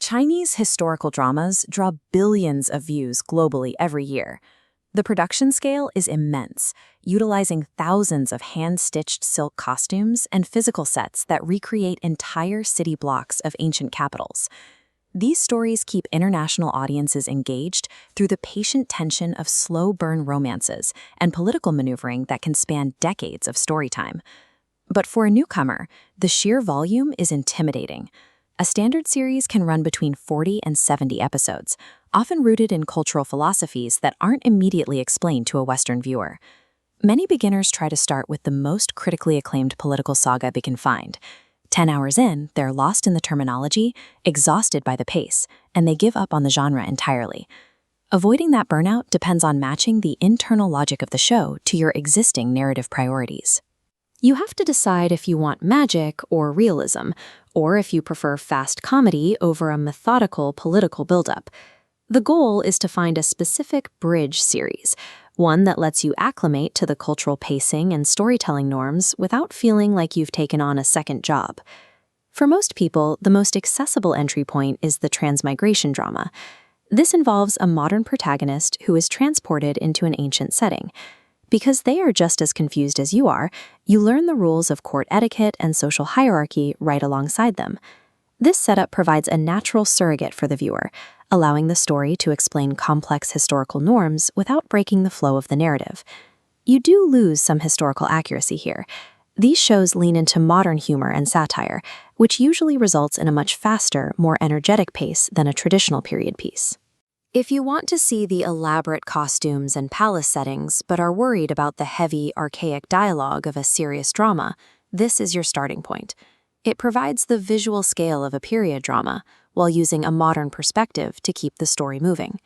Chinese historical dramas draw billions of views globally every year. The production scale is immense, utilizing thousands of hand-stitched silk costumes and physical sets that recreate entire city blocks of ancient capitals. These stories keep international audiences engaged through the patient tension of slow-burn romances and political maneuvering that can span decades of storytime. But for a newcomer, the sheer volume is intimidating. A standard series can run between 40 and 70 episodes, often rooted in cultural philosophies that aren't immediately explained to a Western viewer. Many beginners try to start with the most critically acclaimed political saga they can find. 10 hours in, they're lost in the terminology, exhausted by the pace, and they give up on the genre entirely. Avoiding that burnout depends on matching the internal logic of the show to your existing narrative priorities. You have to decide if you want magic or realism, or if you prefer fast comedy over a methodical political buildup. The goal is to find a specific bridge series, one that lets you acclimate to the cultural pacing and storytelling norms without feeling like you've taken on a second job. For most people, the most accessible entry point is the transmigration drama. This involves a modern protagonist who is transported into an ancient setting. Because they are just as confused as you are, you learn the rules of court etiquette and social hierarchy right alongside them. This setup provides a natural surrogate for the viewer, allowing the story to explain complex historical norms without breaking the flow of the narrative. You do lose some historical accuracy here. These shows lean into modern humor and satire, which usually results in a much faster, more energetic pace than a traditional period piece. If you want to see the elaborate costumes and palace settings but are worried about the heavy, archaic dialogue of a serious drama, this is your starting point. It provides the visual scale of a period drama while using a modern perspective to keep the story moving.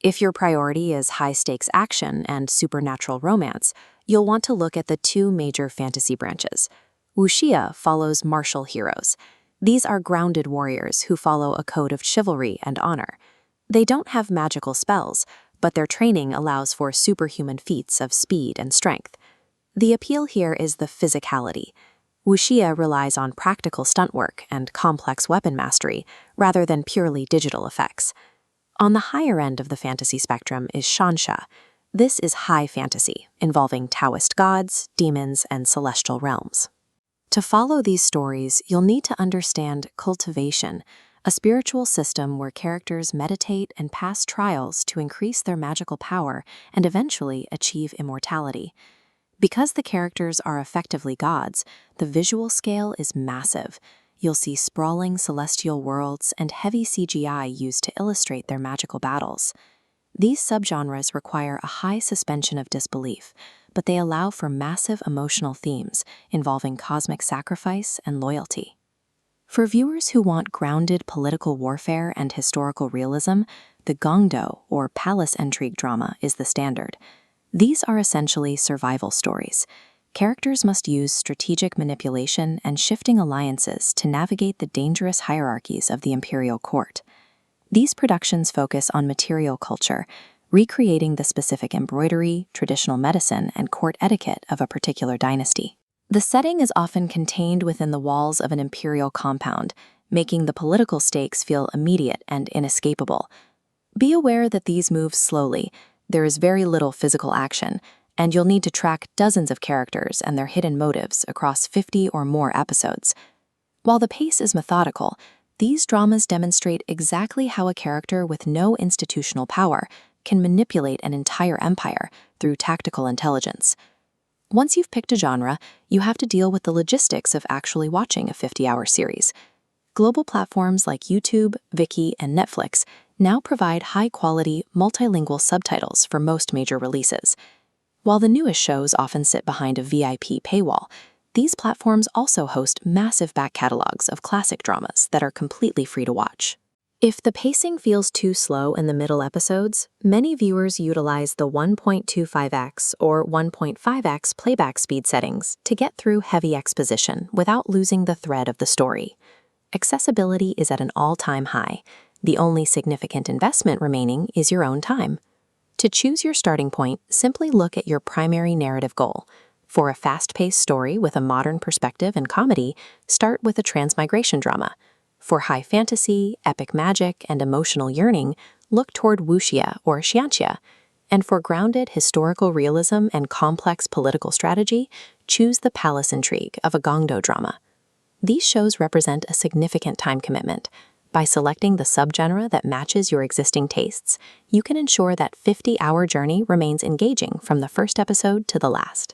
If your priority is high-stakes action and supernatural romance, you'll want to look at the two major fantasy branches. Wuxia follows martial heroes. These are grounded warriors who follow a code of chivalry and honor. They don't have magical spells, but their training allows for superhuman feats of speed and strength. The appeal here is the physicality. Wuxia relies on practical stunt work and complex weapon mastery, rather than purely digital effects. On the higher end of the fantasy spectrum is Shansha. This is high fantasy, involving Taoist gods, demons, and celestial realms. To follow these stories, you'll need to understand cultivation, a spiritual system where characters meditate and pass trials to increase their magical power and eventually achieve immortality. Because the characters are effectively gods, the visual scale is massive. You'll see sprawling celestial worlds and heavy CGI used to illustrate their magical battles. These subgenres require a high suspension of disbelief, but they allow for massive emotional themes involving cosmic sacrifice and loyalty. For viewers who want grounded political warfare and historical realism, the gongdo, or palace intrigue drama, is the standard. These are essentially survival stories. Characters must use strategic manipulation and shifting alliances to navigate the dangerous hierarchies of the imperial court. These productions focus on material culture, recreating the specific embroidery, traditional medicine, and court etiquette of a particular dynasty. The setting is often contained within the walls of an imperial compound, making the political stakes feel immediate and inescapable. Be aware that these move slowly. There is very little physical action, and you'll need to track dozens of characters and their hidden motives across 50 or more episodes. While the pace is methodical, these dramas demonstrate exactly how a character with no institutional power can manipulate an entire empire through tactical intelligence. Once you've picked a genre, you have to deal with the logistics of actually watching a 50-hour series. Global platforms like YouTube, Viki, and Netflix now provide high-quality, multilingual subtitles for most major releases. While the newest shows often sit behind a VIP paywall, these platforms also host massive back catalogs of classic dramas that are completely free to watch. If the pacing feels too slow in the middle episodes, many viewers utilize the 1.25x or 1.5x playback speed settings to get through heavy exposition without losing the thread of the story. Accessibility is at an all-time high. The only significant investment remaining is your own time. To choose your starting point, simply look at your primary narrative goal. For a fast-paced story with a modern perspective and comedy, start with a transmigration drama. For high fantasy, epic magic, and emotional yearning, look toward wuxia or xianxia. And for grounded historical realism and complex political strategy, choose the palace intrigue of a gongdo drama. These shows represent a significant time commitment. By selecting the subgenre that matches your existing tastes, you can ensure that 50-hour journey remains engaging from the first episode to the last.